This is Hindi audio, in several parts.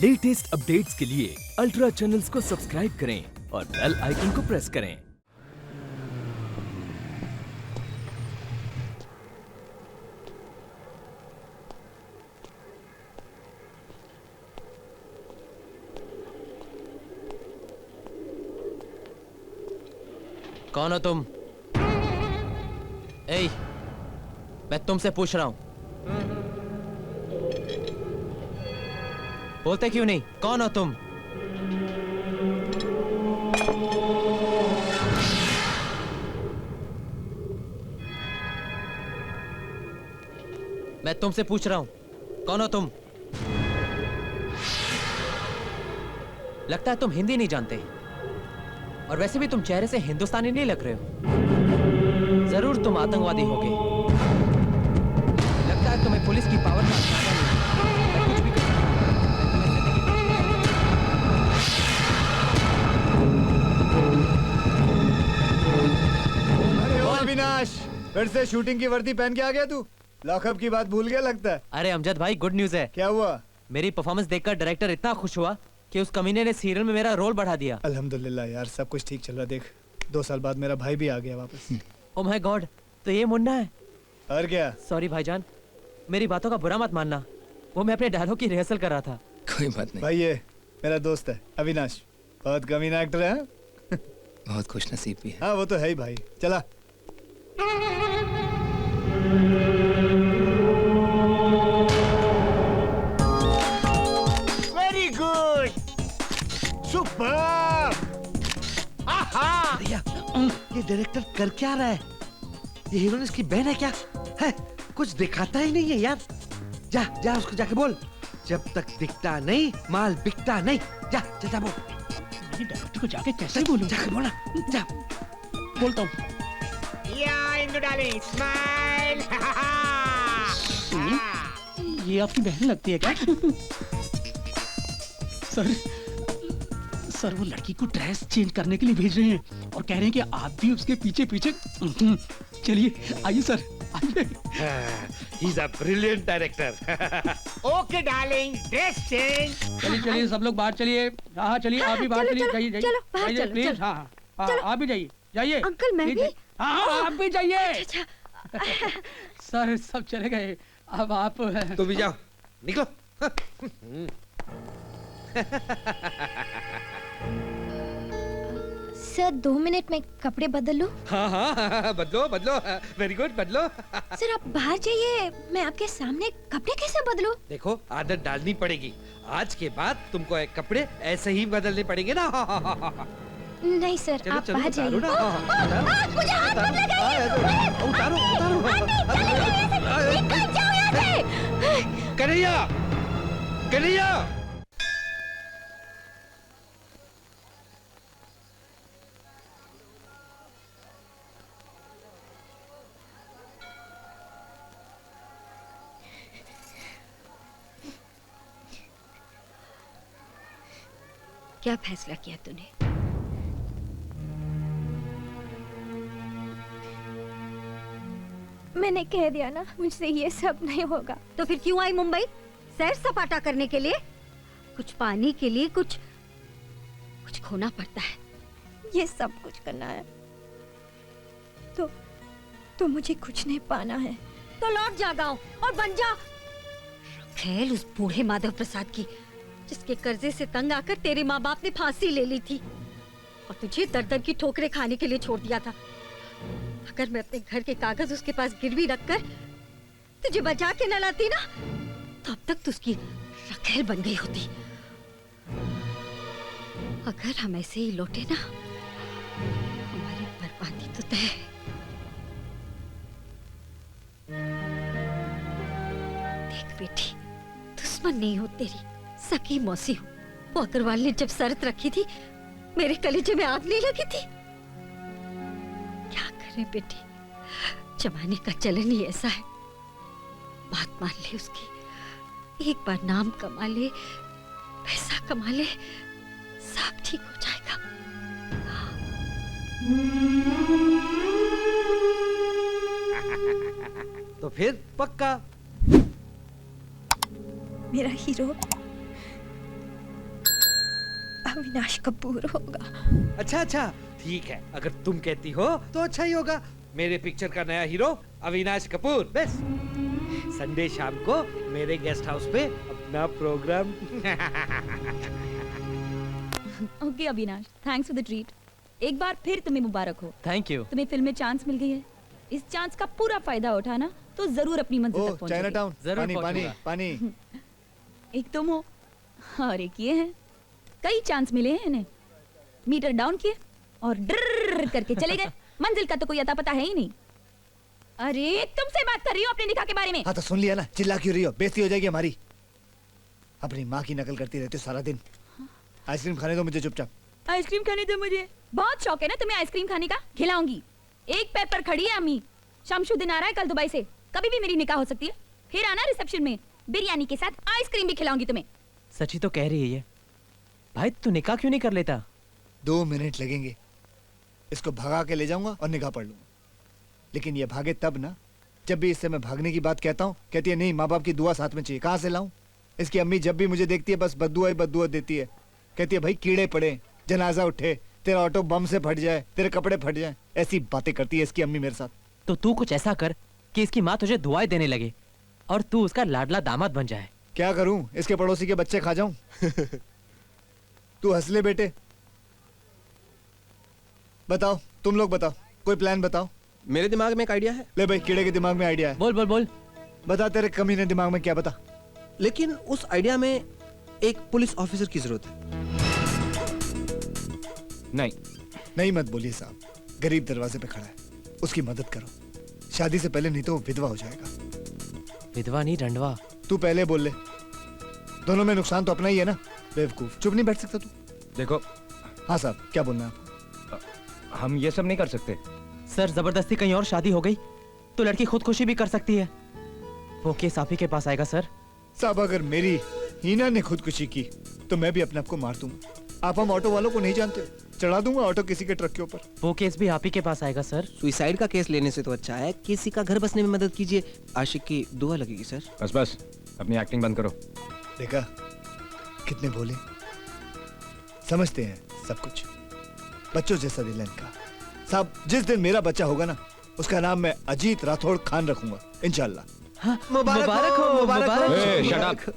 लेटेस्ट अपडेट्स के लिए अल्ट्रा चैनल्स को सब्सक्राइब करें और बेल आइकन को प्रेस करें। कौन हो तुम? ए, मैं तुमसे पूछ रहा हूं। बोलते क्यों नहीं? कौन हो तुम? मैं तुमसे पूछ रहा हूं, कौन हो तुम? लगता है तुम हिंदी नहीं जानते, और वैसे भी तुम चेहरे से हिंदुस्तानी नहीं लग रहे हो। जरूर तुम आतंकवादी होगे। लगता है तुम्हें पुलिस की पावर का अंदाजा नहीं। मैं कुछ भी कर सकता अरे ओ अविनाश, फिर से शूटिंग की वर्दी पहन के आ गया तू? लॉकअप की बात भूल गया लगता है। अरे अमजद भाई, गुड न्यूज है। क्या हुआ? मेरी परफॉर्मेंस देखकर डायरेक्टर इतना खुश हुआ कि उस कमीने ने सीरियल में मेरा रोल बढ़ा दिया। अल्हम्दुलिल्लाह यार, सब कुछ ठीक चल रहा। देख, 2 साल बाद मेरा भाई भी आ गया वापस। ओ माय गॉड, तो ये मुन्ना है? और क्या? सॉरी भाईजान, मेरी बातों का बुरा मत मानना। वो मैं अपने डायलॉग की रिहर्सल कर रहा था। कोई बात नहीं भाई, ये मेरा दोस्त है अविनाश, बहुत कमीना एक्टर है। बहुत खुश नसीब भी है। हाँ वो तो है ही भाई। चला। Very good, super. ये डायरेक्टर कर क्या रहा है? ये हीरोइन इसकी बहन है क्या? है कुछ दिखाता ही नहीं है यार। जा जा उसको जाके बोल, जब तक दिखता नहीं माल बिकता नहीं। जा जा जा बोल। मेरी डायरेक्टर को जाके कैसे बोलूं? जाके बोला। जा बोलता हूँ। या इंदु डार्लिंग, स्माइल। ये आपकी बहन लगती है क्या? सर वो लड़की को ड्रेस चेंज करने के लिए भेज रहे हैं और कह रहे हैं कि आप भी उसके पीछे पीछे। चलिए आइए सर, आइए। He is a brilliant director. Okay darling, dress change. चलिए चलिए सब लोग बाहर चलिए। हाँ चलिए, आप भी बाहर चलिए। जाइए जाइए, चलो बाहर जाइए चलो, प्लीज। चलो। हाँ हाँ, आप भी जाइए जाइए। अंकल मैं भी। हाँ आप भी जाइए। अच्छा। सर सब चले गए, अब आप। तो भी जाओ, निकलो। सर 2 मिनट में कपड़े बदल लूं? हाँ हाँ बदलो बदलो, वेरी गुड बदलो। सर आप बाहर जाइए, मैं आपके सामने कपड़े कैसे बदलूं? देखो, आदत डालनी पड़ेगी। आज के बाद तुमको कपड़े ऐसे ही बदलने पड़ेंगे ना। नहीं सर, चलो आप चलो, बाहर उतारो जाइए। ना। मुझे हाथ मत लगाइए। उतारो उतारो। निकल जाओ यहाँ से। कन्हैया, कन्हैया। क्या फैसला किया तूने? मैंने कह दिया ना, मुझसे ये सब नहीं होगा। तो फिर क्यों आई मुंबई? सैर सपाटा करने के लिए? कुछ पाने के लिए कुछ खोना पड़ता है। ये सब कुछ करना है तो मुझे कुछ नहीं पाना है। तो लौट जा गांव और बन जा खेल उस बूढ़े माधव प्रसाद की, जिसके कर्जे से तंग आकर तेरे माँ बाप ने फांसी ले ली थी और तुझे दर दर की ठोकरें खाने के लिए छोड़ दिया था। अगर मैं अपने घर के कागज उसके पास गिरवी रखकर तुझे बचा के न लाती ना, तो अब तक तू उसकी रखेल बन गई होती। अगर हम ऐसे ही लौटे ना, हमारी बर्बादी तो तय है। देख बेटी, दुश्मन नहीं हो तेरी, सकी मौसी हूँ। वो अग्रवाल ने जब शर्त रखी थी, मेरे कलेजे में आग नहीं लगी थी। क्या करें बेटी, जमाने का चलन ही ऐसा है। बात मान ले उसकी, एक बार नाम कमा ले, पैसा कमा ले, सब ठीक हो जाएगा। तो फिर पक्का। मेरा हीरो अविनाश कपूर होगा। अच्छा अच्छा, ठीक है, अगर तुम कहती हो तो अच्छा ही होगा। मेरे पिक्चर का नया हीरो अविनाश कपूर। बस संडे शाम को मेरे गेस्ट हाउस पे अपना programme. Okay Avinash, thanks for the treat. एक बार फिर तुम्हें मुबारक हो, थैंक यू। तुम्हें फिल्म में चांस मिल गई है। इस चांस का पूरा फायदा उठाना तो जरूर अपनी मंजिल तक चाइना पहुंचोगे। टाउन, जरूर पानी पानी पहुंचूंगा। पानी। एक तुम हो और एक ये है। कई चांस मिले हैं इन्हें, मीटर डाउन किए और ड्रर करके चले गए। मंजिल का तो कोई अता पता है ही नहीं। अरे तुमसे बात कर रही हूँ अपने निकाह के बारे में। हाँ तो सुन लिया ना, चिल्ला क्यों रही हो? बेइज्जती हो जाएगी हमारी। अपनी माँ की नकल करती रहती हो सारा दिन। आइसक्रीम खाने दो मुझे चुपचाप। आइसक्रीम खाने दो मुझे। बहुत शौक है ना तुम्हें आइसक्रीम खाने का, खिलाऊंगी। एक पैर पर खड़ी है अम्मी। शमशुद्दीन आ रहा है कल दुबई से, कभी भी मेरी निकाह हो सकती है। फिर आना रिसेप्शन में, बिरयानी के साथ आइसक्रीम भी खिलाऊंगी तुम्हें। सची तो कह रही है ये। भाई तू निकाह क्यों नहीं कर लेता? 2 मिनट लगेंगे, इसको भगा के ले जाऊंगा और निकाह पढ़ लूंगा। लेकिन ये भागे तब ना जब भी इससे मैं भागने की बात कहता हूँ, कहती है नहीं, माँ बाप की दुआ साथ में चाहिए। कहाँ से लाऊं? इसकी अम्मी जब भी मुझे देखती है बस बद्दुआ ही बद्दुआ देती है। कहती है भाई कीड़े पड़े, जनाजा उठे, तेरा ऑटो बम से फट जाए, तेरे कपड़े फट जाए, ऐसी बातें करती है इसकी अम्मी मेरे साथ। तो तू कुछ ऐसा कर कि इसकी माँ तुझे दुआएं देने लगे और तू उसका लाडला दामाद बन जाए। क्या करूं, इसके पड़ोसी के बच्चे खा जाऊं? तू हंस ले बेटे। बताओ, तुम लोग बताओ, कोई प्लान बताओ। मेरे दिमाग में एक आइडिया है। ले भाई, कीड़े के दिमाग में आइडिया है। बोल बोल बोल। बता, तेरे कमीने दिमाग में क्या? बता। लेकिन उस आइडिया में एक पुलिस ऑफिसर की जरूरत है। नहीं मत बोलिए साहब, गरीब दरवाजे पे खड़ा है, उसकी मदद करो। शादी से पहले नहीं तो वो विधवा हो जाएगा। विधवा नहीं, रंडवा। तू पहले बोल ले, दोनों में नुकसान तो अपना ही है ना। बेवकूफ, चुप नहीं बैठ सकता तू? देखो, हाँ साहब, क्या बोलना है आप? हम ये सब नहीं कर सकते। सर जबरदस्ती कहीं और शादी हो गई तो लड़की खुदकुशी भी कर सकती है। वो केस आप ही के पास आएगा सर। साहब, अगर मेरी हीना ने खुदकुशी की तो मैं भी अपने आप को मार दूंगा। आप हम ऑटो वालों को नहीं जानते, चढ़ा दूंगा ऑटो किसी के ट्रक के ऊपर। वो केस भी आप ही के पास आएगा सर। सुसाइड का केस लेने से तो अच्छा है किसी का घर बसने में मदद कीजिए। आशिक की दुआ लगेगी सर। बस बस, अपनी एक्टिंग बंद करो। देखा कितने भोले, समझते हैं सब कुछ। बच्चों जैसा दिल है इनका। साहब, जिस दिन मेरा बच्चा होगा ना, उसका नाम मैं अजीत राठौड़ खान रखूंगा इंशाल्लाह। हाँ, मुबारक हो, मुबारक हो। ए, shut up।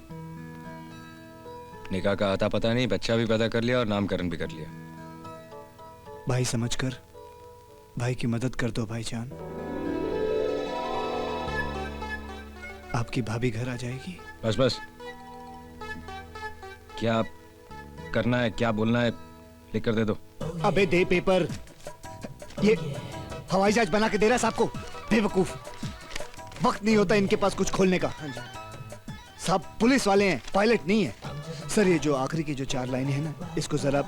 निकाह का आता पता नहीं, बच्चा भी पैदा कर लिया और नामकरण भी कर लिया। भाई समझकर भाई की मदद कर दो भाईजान। आपकी भाभी घर आ जाएगी। बस बस, क्या करना है, क्या बोलना है, लिख कर दे दो। अबे दे पेपर। ये हवाई जहाज बना के दे रहा है साहब को, बेवकूफ। वक्त नहीं होता इनके पास कुछ खोलने का। साहब पुलिस वाले हैं, पायलट नहीं है। सर, ये जो आखिरी की जो 4 लाइनें हैं ना, इसको जरा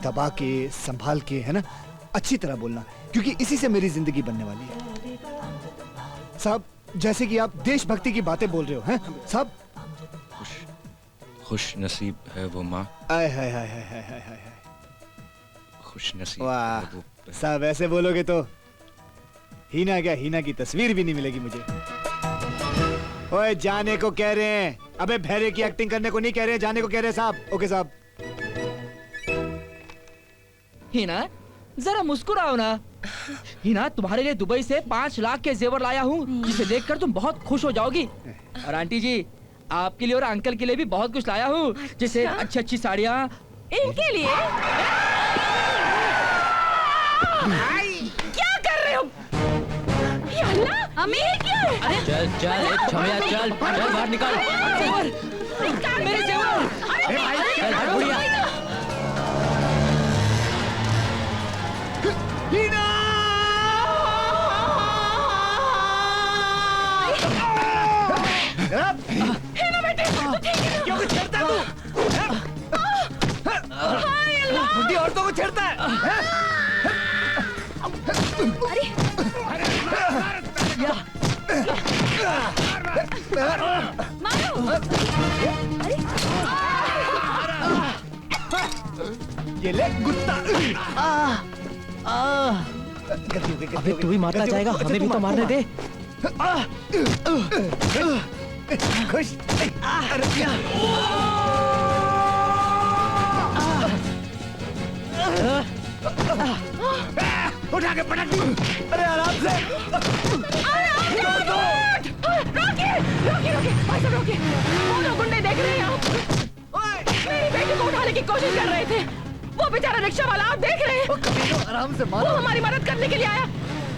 दबा के संभाल के, है ना, अच्छी तरह बोलना, क्योंकि इसी से मेरी जिंदगी बनने वाली है। साहब, जैसे कि आप देशभक्ति की बातें बोल रहे हो, हैं साहब। खुश नसीब है वो माँ, आय हाय हाय हाय हाय हाय हाय। खुश नसीब वाह है वो। साहब, ऐसे बोलोगे तो हीना क्या, हीना की तस्वीर भी नहीं मिलेगी मुझे। ओए, जाने को कह रहे हैं। अबे भैरे की एक्टिंग करने को नहीं कह रहे हैं, जाने को कह रहे हैं साहब। ओके साहब। हिना, जरा मुस्कुराओ ना। हिना, तुम्हारे लिए दुबई से 5 लाख के जेवर लाया हूँ, जिसे देखकर तुम बहुत खुश हो जाओगी। और आंटी जी, आपके लिए और अंकल के लिए भी बहुत कुछ लाया हूँ, जैसे अच्छी अच्छी साड़ियाँ। इनके लिए क्या कर रहे हो? या अल्लाह, अमीर क्या है? अरे चल चल एक छमिया, चल चल बाहर निकल। मेरे जेवर। चल हट बुढ़िया। हिना बेटे, तू ठीक है? क्यों को छेड़ता है तू? हाय अल्लाह। बुढ़ी औरतों को छेड़ता है? अरे मारो। अरे ये ले कुत्ता। अबे तू भी मारता जाएगा, हमें भी तो मारने दे। खुश। जाके पटक दी। अरे आराम से। रोकिए रोकिए भाई साहब रोकिए, वो लोग गुंडे देख रहे हैं आप, मेरी बेटी को उठाने की कोशिश कर रहे थे, वो बेचारा रिक्शा वाला आप देख रहे हैं। आराम से मारो। वो हमारी मदद करने के लिए आया,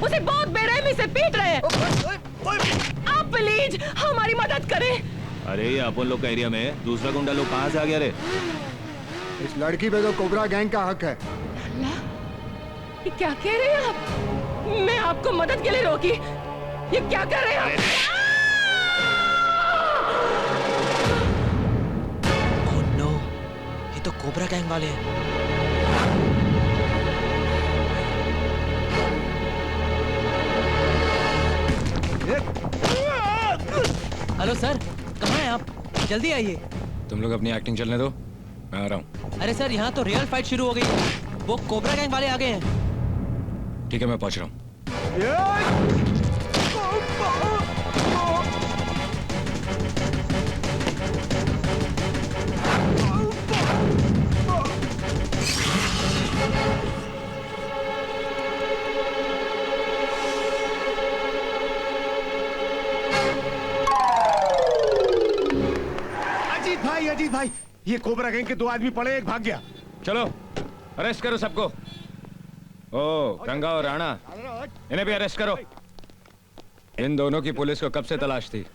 उसे बहुत बेरहमी से पीट रहे हैं। आप प्लीज हमारी मदद करें। अरे ये अपन लोग का एरिया में दूसरा गुंडा लोग कहाँ से आ गया रे? इस लड़की पे तो कोबरा गैंग का हक है। ये क्या कह रहे हैं आप? मैं आपको मदद के लिए रोकी, ये क्या कर रहे हैं आप? ओह नो, ये तो कोबरा गैंग वाले हैं। हेलो सर, कहाँ हैं आप? जल्दी आइए। तुम लोग अपनी एक्टिंग चलने दो, मैं आ रहा हूँ। अरे सर, यहाँ तो रियल फाइट शुरू हो गई है। वो कोबरा गैंग वाले आ गए हैं। ठीक है, मैं पहुँच रहा हूँ। अजीत भाई, ये कोबरा गैंग के 2 आदमी पड़े, एक भाग गया। चलो अरेस्ट करो सबको। ओ गंगा और राणा, इन्हें भी अरेस्ट करो। इन दोनों की पुलिस को कब से तलाश थी?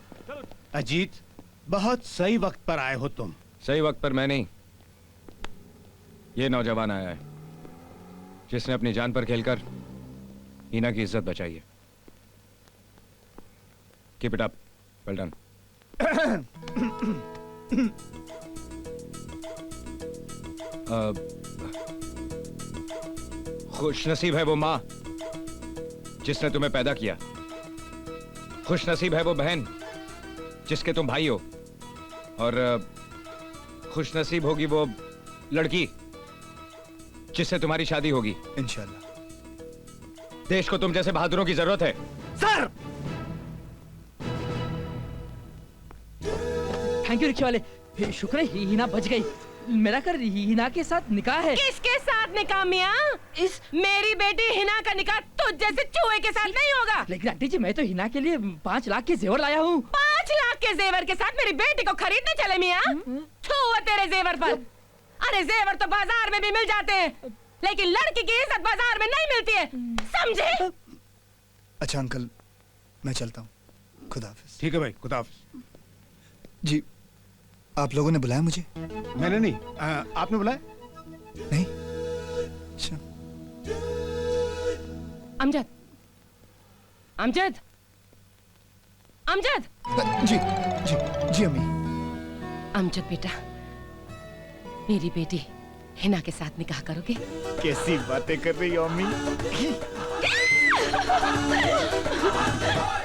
अजीत, बहुत सही वक्त पर आए हो तुम। सही वक्त पर मैं नहीं, ये नौजवान आया है जिसने अपनी जान पर खेलकर हीना की इज्जत बचाई है। Keep it up, well done. खुश नसीब है वो माँ जिसने तुम्हें पैदा किया, खुश नसीब है वो बहन जिसके तुम भाई हो, और खुश नसीब होगी वो लड़की जिससे तुम्हारी शादी होगी इंशाल्लाह। देश को तुम जैसे बहादुरों की जरूरत है। सर, थैंक यू रिक्शा वाले, शुक्र है हीना बच गई। मेरा कर हीना के साथ निकाह है। किसके साथ निकाह मियाँ? इस मेरी बेटी हिना का निकाह तुझ जैसे चूहे के साथ नहीं होगा। लेकिन आंटी जी, मैं तो हिना के लिए 5 लाख के जेवर लाया हूँ। 5 लाख के जेवर के साथ मेरी बेटी को खरीदने चले मियाँ? छुआ तेरे जेवर पर। अरे जेवर तो बाजार में भी मिल जाते हैं, लेकिन लड़की की इज्जत बाजार में नहीं मिलती है, समझे? अच्छा अंकल, मैं चलता हूँ। खुदा हाफिज। ठीक है भाई, खुदा हाफिज। जी, आप लोगों ने बुलाया मुझे? मैंने नहीं, आपने बुलाया? नहीं। अच्छा। अमजद, अमजद, अमजद। जी जी जी अम्मी। अमजद बेटा, मेरी बेटी हिना के साथ निकाह करोगे? कैसी बातें कर रही हो अम्मी?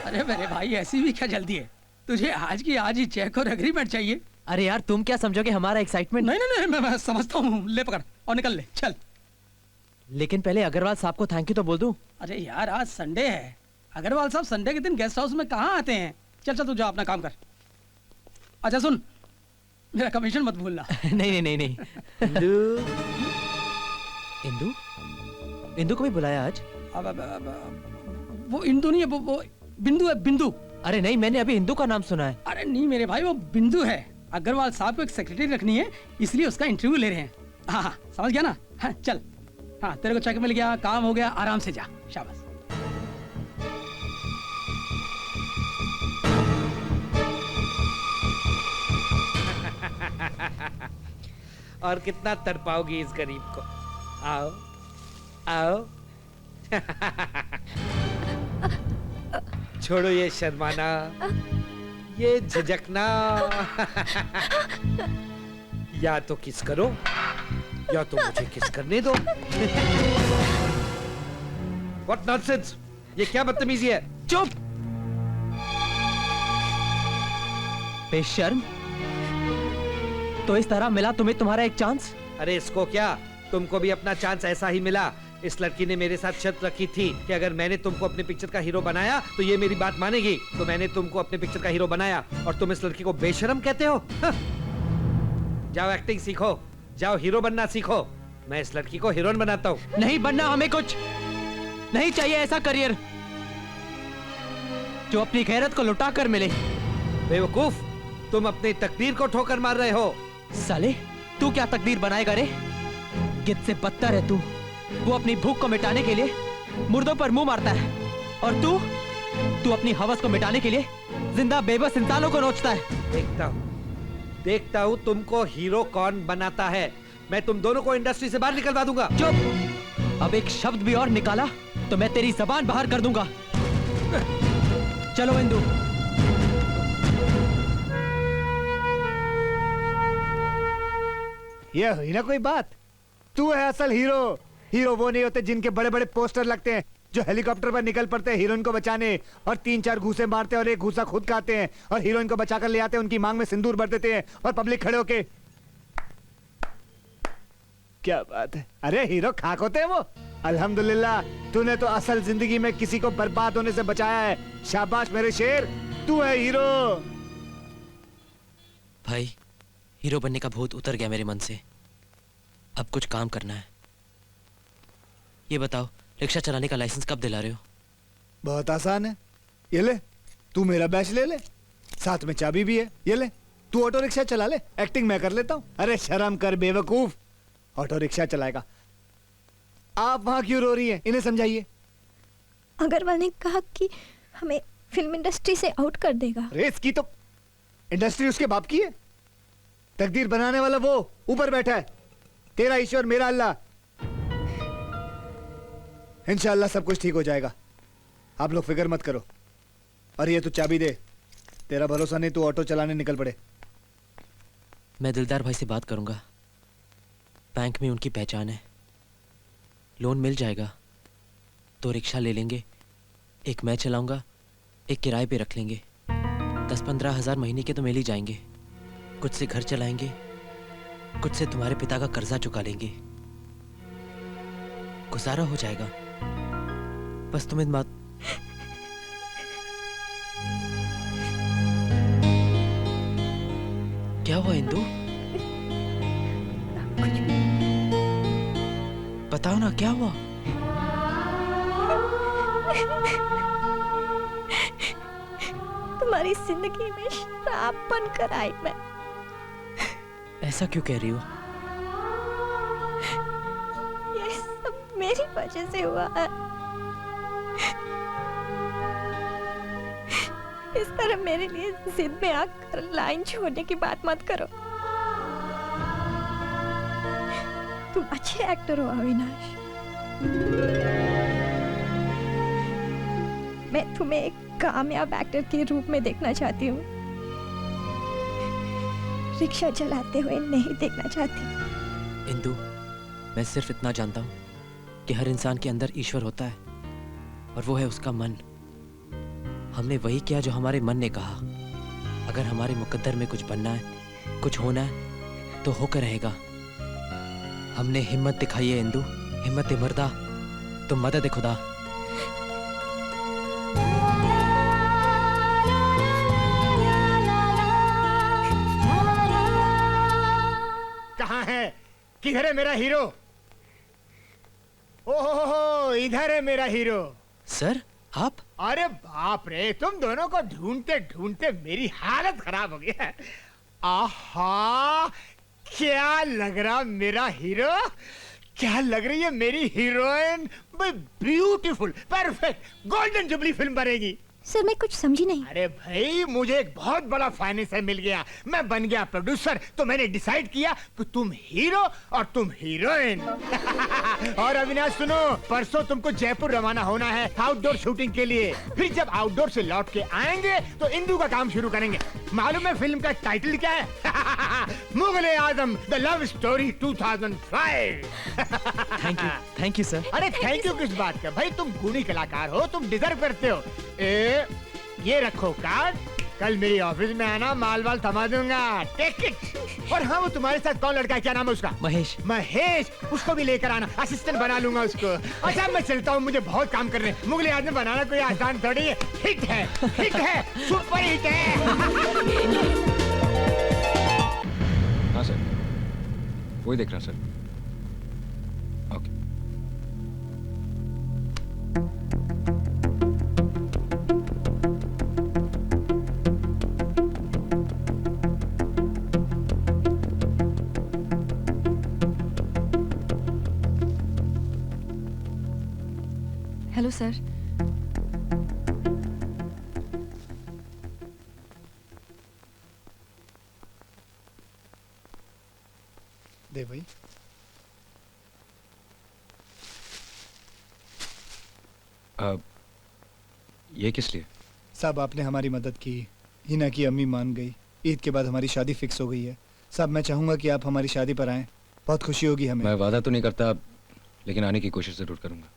अरे मेरे भाई, ऐसी भी क्या जल्दी है? तुझे आज की आज ही चेक और एग्रीमेंट चाहिए? अरे यार, तुम क्या समझोगे हमारा एक्साइटमेंट? नहीं नहीं नहीं, मैं समझता हूँ। ले पकड़ और निकल ले, चल। लेकिन पहले अग्रवाल साहब को थैंक यू तो बोल दूं। अरे यार, आज संडे है। अग्रवाल साहब संडे के दिन गेस्ट हाउस में कहाँ आते हैं? चल चल, तू जा अपना काम कर। अच्छा सुन, मेरा कमीशन मत भूलना। नहीं नहीं नहीं। इंदु, इंदु को भी बुलाया आज? वो इंदु नहीं है, वो बिंदु है, बिंदु। अरे नहीं, मैंने अभी इंदु का नाम सुना है। अरे नहीं मेरे भाई, वो बिंदु है। अग्रवाल साहब को एक सेक्रेटरी रखनी है, इसलिए उसका इंटरव्यू ले रहे हैं। हाँ हाँ, समझ गया ना? हाँ चल, हाँ तेरे को चेक मिल गया, काम हो गया, आराम से जा, शाबाश। और कितना तड़पाओगी इस गरीब को? आओ आओ। छोड़ो ये शर्माना, ये झिझकना। या तो किस करो या तो मुझे किस करने दो। What nonsense! ये क्या बदतमीजी है? चुप! बेशर्म! तो इस तरह मिला तुम्हें तुम्हारा एक चांस? अरे इसको क्या, तुमको भी अपना चांस ऐसा ही मिला। इस लड़की ने मेरे साथ शर्त रखी थी कि अगर मैंने तुमको अपने पिक्चर का हीरो बनाया तो ये मेरी बात मानेगी। तो मैंने तुमको अपने पिक्चर का हीरो बनाया और तुम इस लड़की को बेशर्म कहते हो? जाओ एक्टिंग सीखो, जाओ हीरो बनना सीखो। मैं इस लड़की को हीरोइन बनाता हूँ। नहीं बनना हमें कुछ। नहीं चाहिए ऐसा करियर जो अपनी गैरत को लुटा कर मिले। बेवकूफ, तुम अपनी तकदीर को ठोकर मार रहे हो। साले, तू क्या तकदीर बनाएगा रे? गिद्ध से बदतर है तू। वो अपनी भूख को मिटाने के लिए मुर्दों पर मुंह मारता है, और तू अपनी हवस को मिटाने के लिए जिंदा बेबस इंसानों को नोचता है। देखता हूँ तुमको हीरो कौन बनाता है। मैं तुम दोनों को इंडस्ट्री से बाहर निकलवा दूंगा। चुप! अब एक शब्द भी और निकाला तो मैं तेरी जबान बाहर कर दूंगा। चलो इंदु। ये हुई ना कोई बात। तू है असल हीरो। हीरो वो नहीं होते जिनके बड़े बड़े पोस्टर लगते हैं, जो हेलीकॉप्टर पर निकल पड़ते हैं हीरोइन को बचाने, और 3-4 घूसे मारते हैं और एक घूसा खुद खाते हैं, और हीरोइन को बचाकर ले आते हैं, उनकी मांग में सिंदूर भर देते हैं, और पब्लिक खड़े होके क्या बात है। अरे हीरो खाक होते हैं वो। अल्हम्दुलिल्लाह, तूने तो असल जिंदगी में किसी को बर्बाद होने से बचाया है। शाबाश मेरे शेर, तू है हीरो। भाई, हीरो बनने का भूत उतर गया मेरे मन से। अब कुछ काम करना है। ये बताओ, रिक्शा चलाने का लाइसेंस कब दिला रहे हो? बहुत आसान है। ये ले, तू मेरा बैच ले ले, साथ में चाबी भी है। ये ले, तू ऑटो रिक्शा चला ले, एक्टिंग मैं कर लेता हूँ। अरे शर्म कर बेवकूफ, ऑटो रिक्शा चलाएगा। आप वहां क्यों रो रही हैं? इन्हें समझाइए। अग्रवाल ने कहा कि हमें फिल्म इंडस्ट्री से आउट कर देगा। रेस की तो इंडस्ट्री उसके बाप की है। तकदीर बनाने वाला वो ऊपर बैठा है, तेरा ईश्वर मेरा अल्लाह। इंशाअल्लाह सब कुछ ठीक हो जाएगा, आप लोग फिक्र मत करो। और ये तू चाबी दे, तेरा भरोसा नहीं, तू ऑटो चलाने निकल पड़े। मैं दिलदार भाई से बात करूंगा, बैंक में उनकी पहचान है, लोन मिल जाएगा तो रिक्शा ले लेंगे। एक मैं चलाऊंगा, एक किराए पे रख लेंगे। 10-15 हज़ार महीने के तो मिल ही जाएंगे। कुछ से घर चलाएंगे, कुछ से तुम्हारे पिता का कर्जा चुका लेंगे। गुजारा हो जाएगा। बस तुम इन बात क्या हुआ इंदु? बताओ ना, क्या हुआ? तुम्हारी जिंदगी में श्राप बनकर आई मैं। ऐसा क्यों कह रही हो? ये सब मेरी वजह से हुआ है। इस तरह मेरे लिए जिद में आकर लाइन छोड़ने की बात मत करो। तुम अच्छे एक्टर हो अविनाश। मैं तुम्हें एक कामयाब एक्टर के रूप में देखना चाहती हूँ, रिक्शा चलाते हुए नहीं देखना चाहती। इंदु, मैं सिर्फ इतना जानता हूँ कि हर इंसान के अंदर ईश्वर होता है, और वो है उसका मन। हमने वही किया जो हमारे मन ने कहा। अगर हमारे मुकद्दर में कुछ बनना है, कुछ होना है, तो होकर रहेगा। हमने हिम्मत दिखाई है इंदु, हिम्मत मर्दा, तो मदद खुदा। कहाँ है, किधर है मेरा हीरो? ओहो, इधर है मेरा हीरो। सर, आप? अरे बाप रे, तुम दोनों को ढूंढते ढूंढते मेरी हालत खराब हो गई है। आहा, क्या लग रहा मेरा हीरो, क्या लग रही है मेरी heroine. Beautiful, perfect, golden jubilee film बनेगी। सर, मैं कुछ समझी नहीं। अरे भाई, मुझे एक बहुत बड़ा फाइनेंसर मिल गया, मैं बन गया प्रोड्यूसर, तो मैंने डिसाइड किया कि तुम हीरो और तुम हीरोइन। और अविनाश सुनो, परसों तुमको जयपुर रवाना होना है आउटडोर शूटिंग के लिए। फिर जब आउटडोर से लौट के आएंगे तो इंदु का काम शुरू करेंगे। मालूम है फिल्म का टाइटल क्या है? Mughal-e-Azam the love story 2005। Thank you sir. अरे थैंक यू किस बात का भाई, तुम गुणी कलाकार हो, तुम डिजर्व करते हो। ये रखो कार्ड, कल मेरी ऑफिस में आना, माल वाल थमा दूंगा। Take it. और हाँ, वो तुम्हारे साथ कौन लड़का है, क्या नाम है उसका? महेश। महेश, उसको भी लेकर आना, असिस्टेंट बना लूंगा उसको। अच्छा मैं चलता हूँ, मुझे बहुत काम करने। मुगले आदमी बनाना कोई आसान थोड़ी है। हिट है, हिट है, सुपर हिट है। हाँ सर, वही देख रहा सर। ओके। Hello sir. दे भाई। ये किस लिए? साहब आपने हमारी मदद की, हिना की अम्मी मान गई, ईद के बाद हमारी शादी फिक्स हो गई है। साहब मैं चाहूंगा कि आप हमारी शादी पर आएं, बहुत खुशी होगी हमें। मैं वादा तो नहीं करता, लेकिन आने की कोशिश जरूर करूंगा।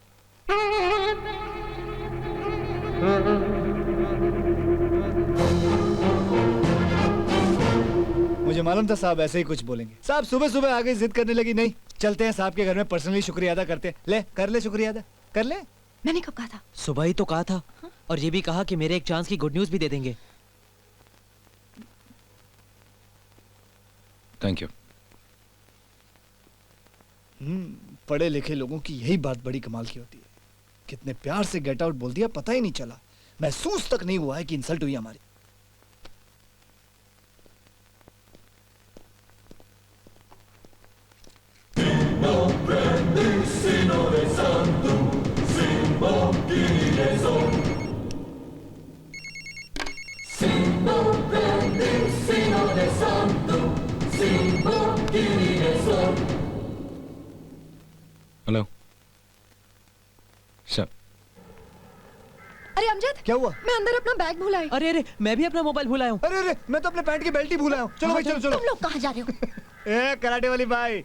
मुझे मालूम था साहब ऐसे ही कुछ बोलेंगे। साहब सुबह सुबह आगे जिद करने लगी। नहीं चलते हैं साहब के घर में, पर्सनली शुक्रिया अदा करते हैं। ले कर ले शुक्रिया अदा कर ले। मैंने कब कहा था? सुबह ही तो कहा था। और ये भी कहा कि मेरे एक चांस की गुड न्यूज भी दे देंगे। Thank you. पढ़े लिखे लोगों की यही बात बड़ी कमाल की होती है। कितने प्यार से गेट आउट बोल दिया, पता ही नहीं चला, महसूस तक नहीं हुआ है कि इंसल्ट हुई हमारी। Hello sir. अरे अमजद, क्या हुआ? मैं अंदर अपना बैग भूल आई। अरे मैं भी अपना मोबाइल भूल आया हूँ। अरे मैं तो अपने पैंट की बेल्ट ही भूल आया हूँ। चलो भाई चलो चलो। तुम लोग कहाँ जा रहे हो? ए कराटे वाली भाई,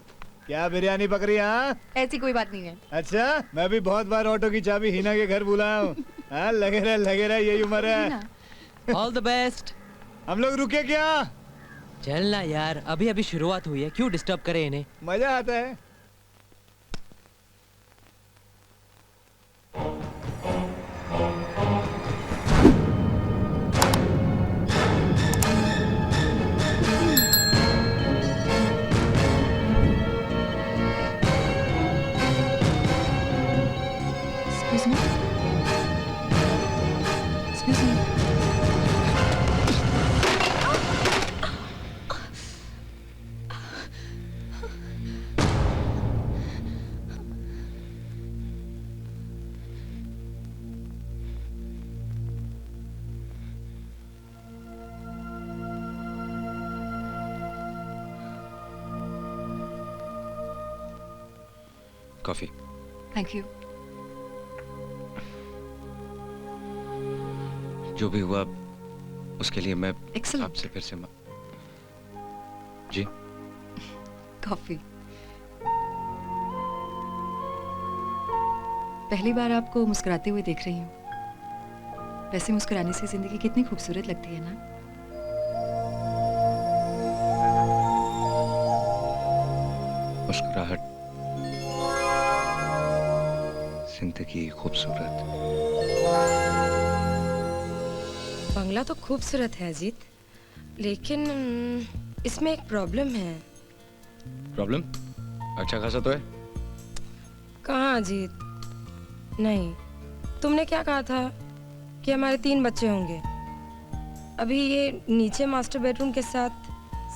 क्या बिरयानी पक रही है? हाँ ऐसी कोई बात नहीं है। अच्छा, मैं भी बहुत बार ऑटो की चाबी हिना के घर भूला हूँ। हाँ लगे रहे यही उम्र है। All the best. हम लोग रुके क्या? चलना यार, अभी अभी शुरुआत हुई है, क्यों डिस्टर्ब करे इन्हें। मजा आता है। Excuse me? Excuse me? Coffee. Thank you. जो भी हुआ उसके लिए मैं Excellent. आपसे फिर से जी कॉफी। पहली बार आपको मुस्कुराते हुए देख रही हूँ। वैसे मुस्कुराने से जिंदगी कितनी खूबसूरत लगती है ना? मुस्कुराहट जिंदगी खूबसूरत। बंगला तो खूबसूरत है अजीत, लेकिन इसमें एक प्रॉब्लम है। प्रॉब्लम? अच्छा खासा तो है। कहाँ अजीत? नहीं, तुमने क्या कहा था कि हमारे 3 बच्चे होंगे। अभी ये नीचे मास्टर बेडरूम के साथ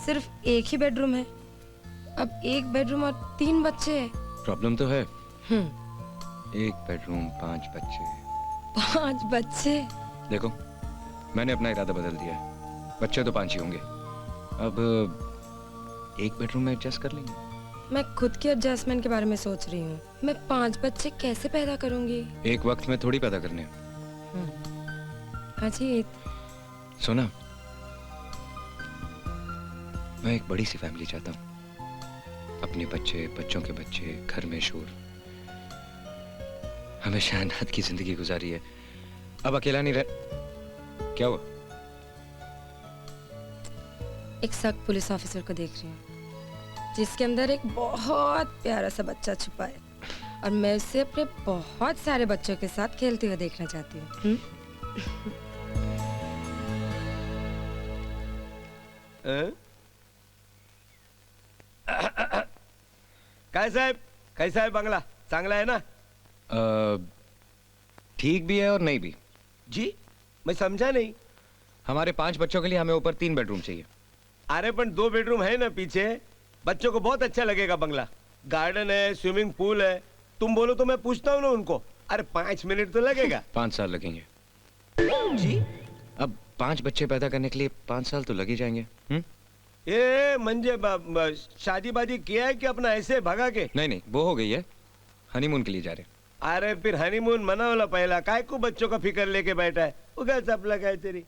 सिर्फ एक ही बेडरूम है। अब एक बेडरूम और 3 बच्चे। प्रॉब्लम तो है। एक बेडरूम 5 बच्चे। 5 बच्चे? देखो मैंने अपना इरादा बदल दिया है, बच्चे तो 5 ही होंगे। अब एक बेडरूम में एडजस्ट कर लेंगे। मैं खुद के एडजस्टमेंट के बारे में सोच रही हूँ। मैं 5 बच्चे कैसे पैदा करूंगी? एक वक्त में थोड़ी पैदा करने। अजीत सुना, मैं एक बड़ी सी फैमिली चाहता हूँ। अपने बच्चे, बच्चों के बच्चे, घर में शोर। हमेशा अनाथ की जिंदगी गुजारी है, अब अकेला नहीं रह। क्या हुआ? एक सख्त पुलिस ऑफिसर को देख रही हूँ, जिसके अंदर एक बहुत प्यारा सा बच्चा छुपा है, और मैं उसे अपने बहुत सारे बच्चों के साथ खेलते हुए देखना चाहती हूँ। काय साहेब, कैसा है बंगला? चांगला है ना? ठीक भी है और नहीं भी। जी मैं समझा नहीं। हमारे 5 बच्चों के लिए हमें ऊपर 3 बेडरूम चाहिए। अरे पण 2 बेडरूम है ना पीछे, बच्चों को बहुत अच्छा लगेगा बंगला। गार्डन है, स्विमिंग पूल है। तुम बोलो तो मैं पूछता हूँ ना उनको। अरे 5 मिनट तो लगेगा। 5 साल लगेंगे जी। अब 5 बच्चे पैदा करने के लिए 5 साल तो लग ही जाएंगे। ये मंजे शादी बाजी किया है कि अपना ऐसे भगा के? नहीं, वो हो गई है, हनीमून के लिए जा रहे हैं। अरे फिर हनीमून मनाओ ला पहला, काय को बच्चों का फिक्र लेके बैठा है? उगा सब लगा है तेरी।